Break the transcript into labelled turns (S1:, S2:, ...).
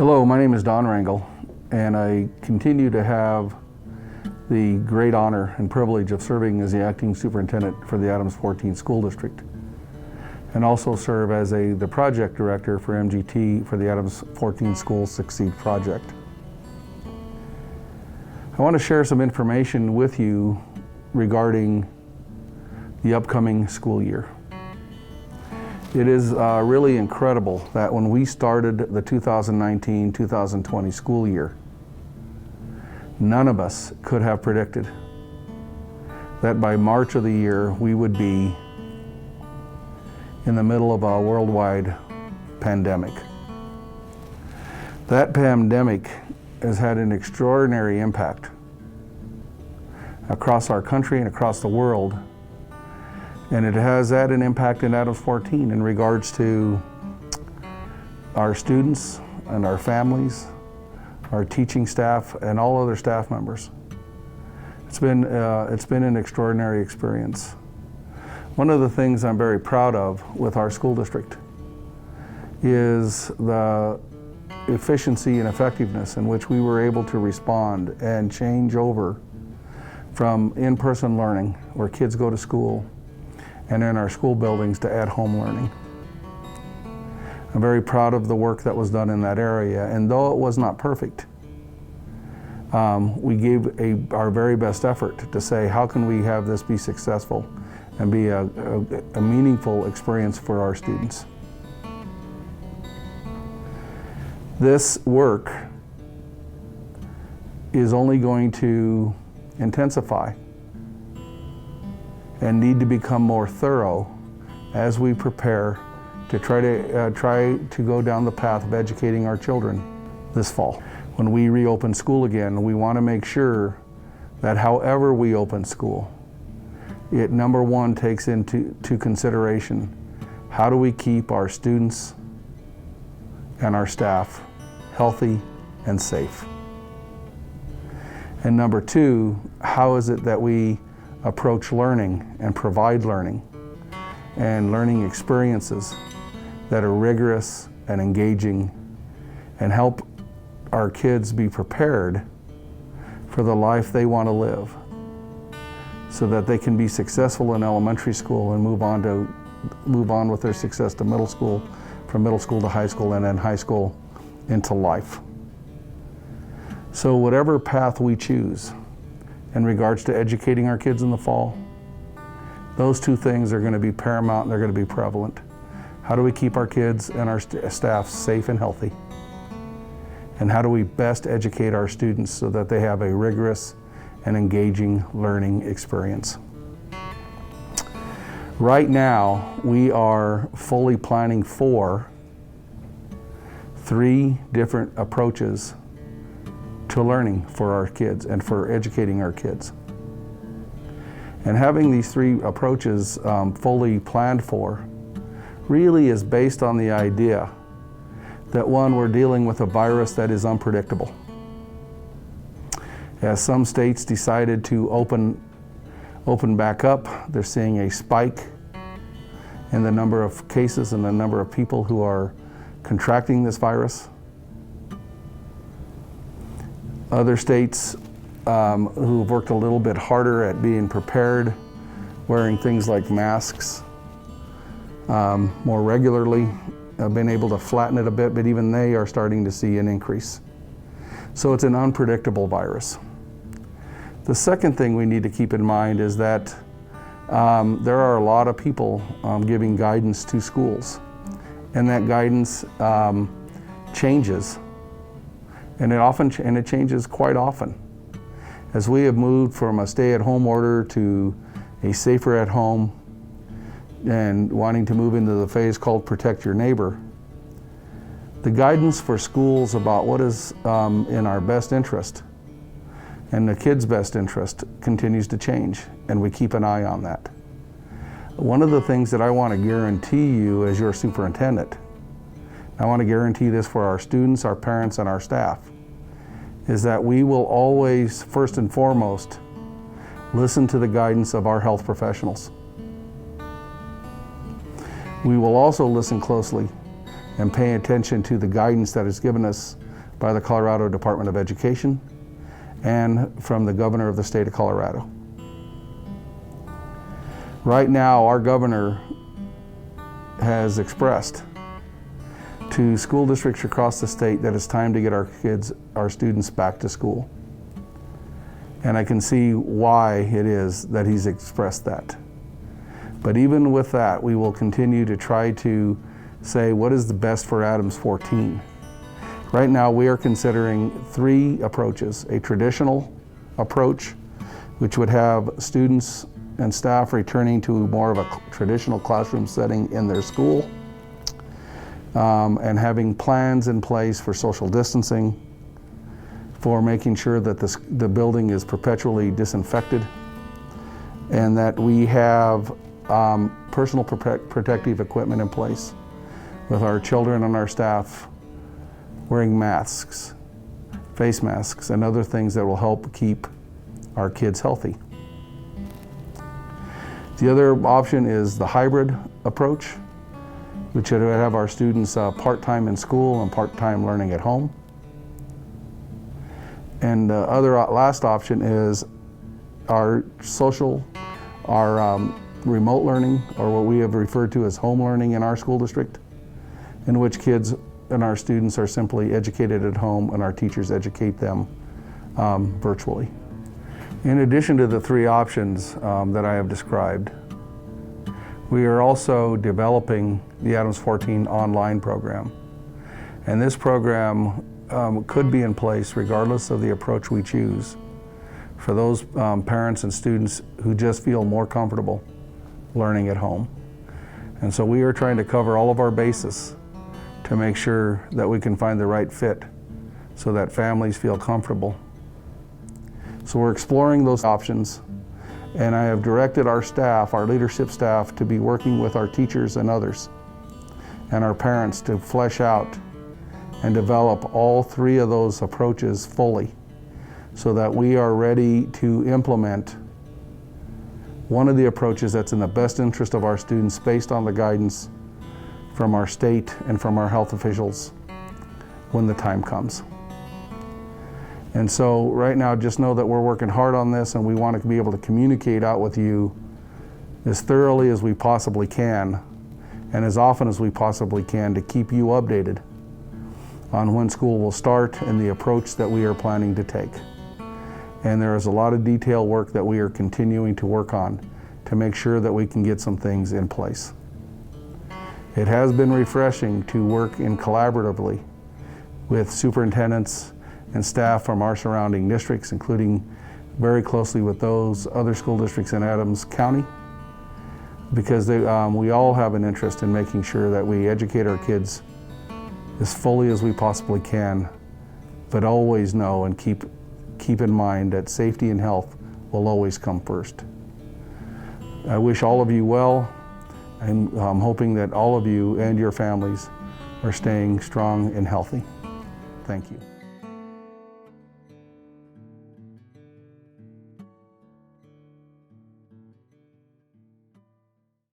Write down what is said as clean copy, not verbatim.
S1: Hello, my name is Don Rangel, and I continue to have the great honor and privilege of serving as the acting superintendent for the Adams 14 School District, and also serve as the project director for MGT for the Adams 14 Schools Succeed project. I want to share some information with you regarding the upcoming school year. It is really incredible that when we started the 2019-2020 school year, none of us could have predicted that by March of the year we would be in the middle of a worldwide pandemic. That pandemic has had an extraordinary impact across our country and across the world. And it has had an impact in Adams 14 in regards to our students and our families, our teaching staff, and all other staff members. It's been an extraordinary experience. One of the things I'm very proud of with our school district is the efficiency and effectiveness in which we were able to respond and change over from in-person learning, where kids go to school, and in our school buildings to at-home learning. I'm very proud of the work that was done in that area, and though it was not perfect, we gave our very best effort to say, how can we have this be successful and be a meaningful experience for our students? This work is only going to intensify and need to become more thorough as we prepare to try to go down the path of educating our children this fall. When we reopen school again, we want to make sure that however we open school, it number one takes into consideration how do we keep our students and our staff healthy and safe. And number two, how is it that we approach learning and provide learning and learning experiences that are rigorous and engaging and help our kids be prepared for the life they want to live, so that they can be successful in elementary school and move on with their success to middle school, from middle school to high school, and then high school into life. So whatever path we choose in regards to educating our kids in the fall, those two things are going to be paramount and they're going to be prevalent. How do we keep our kids and our staff safe and healthy? And how do we best educate our students so that they have a rigorous and engaging learning experience? Right now, we are fully planning for 3 different approaches to learning for our kids and for educating our kids. And having these 3 approaches fully planned for really is based on the idea that, one, we're dealing with a virus that is unpredictable. As some states decided to open back up, they're seeing a spike in the number of cases and the number of people who are contracting this virus. Other states who've worked a little bit harder at being prepared, wearing things like masks more regularly, have been able to flatten it a bit, but even they are starting to see an increase. So it's an unpredictable virus. The second thing we need to keep in mind is that there are a lot of people giving guidance to schools, and that guidance changes. And it changes quite often. As we have moved from a stay-at-home order to a safer at home and wanting to move into the phase called protect your neighbor, the guidance for schools about what is in our best interest and the kids' best interest continues to change, and we keep an eye on that. One of the things that I want to guarantee you as your superintendent, I want to guarantee this for our students, our parents, and our staff, is that we will always, first and foremost, listen to the guidance of our health professionals. We will also listen closely and pay attention to the guidance that is given us by the Colorado Department of Education and from the governor of the state of Colorado. Right now, our governor has expressed to school districts across the state that it's time to get our students back to school. And I can see why it is that he's expressed that. But even with that, we will continue to try to say what is the best for Adams 14. Right now, we are considering 3 approaches: a traditional approach, which would have students and staff returning to more of a traditional classroom setting in their school, and having plans in place for social distancing, for making sure that the building is perpetually disinfected, and that we have personal protective equipment in place with our children and our staff wearing masks, face masks, and other things that will help keep our kids healthy. The other option is the hybrid approach, which would have our students part-time in school and part-time learning at home. And the other last option is our remote learning, or what we have referred to as home learning in our school district, in which kids and our students are simply educated at home and our teachers educate them virtually. In addition to the 3 options that I have described, we are also developing the Adams 14 online program. And this program could be in place regardless of the approach we choose for those parents and students who just feel more comfortable learning at home. And so we are trying to cover all of our bases to make sure that we can find the right fit so that families feel comfortable. So we're exploring those options, and I have directed our staff, our leadership staff, to be working with our teachers and others and our parents to flesh out and develop all 3 of those approaches fully so that we are ready to implement one of the approaches that's in the best interest of our students based on the guidance from our state and from our health officials when the time comes. And so right now, just know that we're working hard on this, and we want to be able to communicate out with you as thoroughly as we possibly can and as often as we possibly can to keep you updated on when school will start and the approach that we are planning to take. And there is a lot of detail work that we are continuing to work on to make sure that we can get some things in place. It has been refreshing to work in collaboratively with superintendents and staff from our surrounding districts, including very closely with those other school districts in Adams County, because we all have an interest in making sure that we educate our kids as fully as we possibly can, but always know and keep in mind that safety and health will always come first. I wish all of you well, and I'm hoping that all of you and your families are staying strong and healthy. Thank you.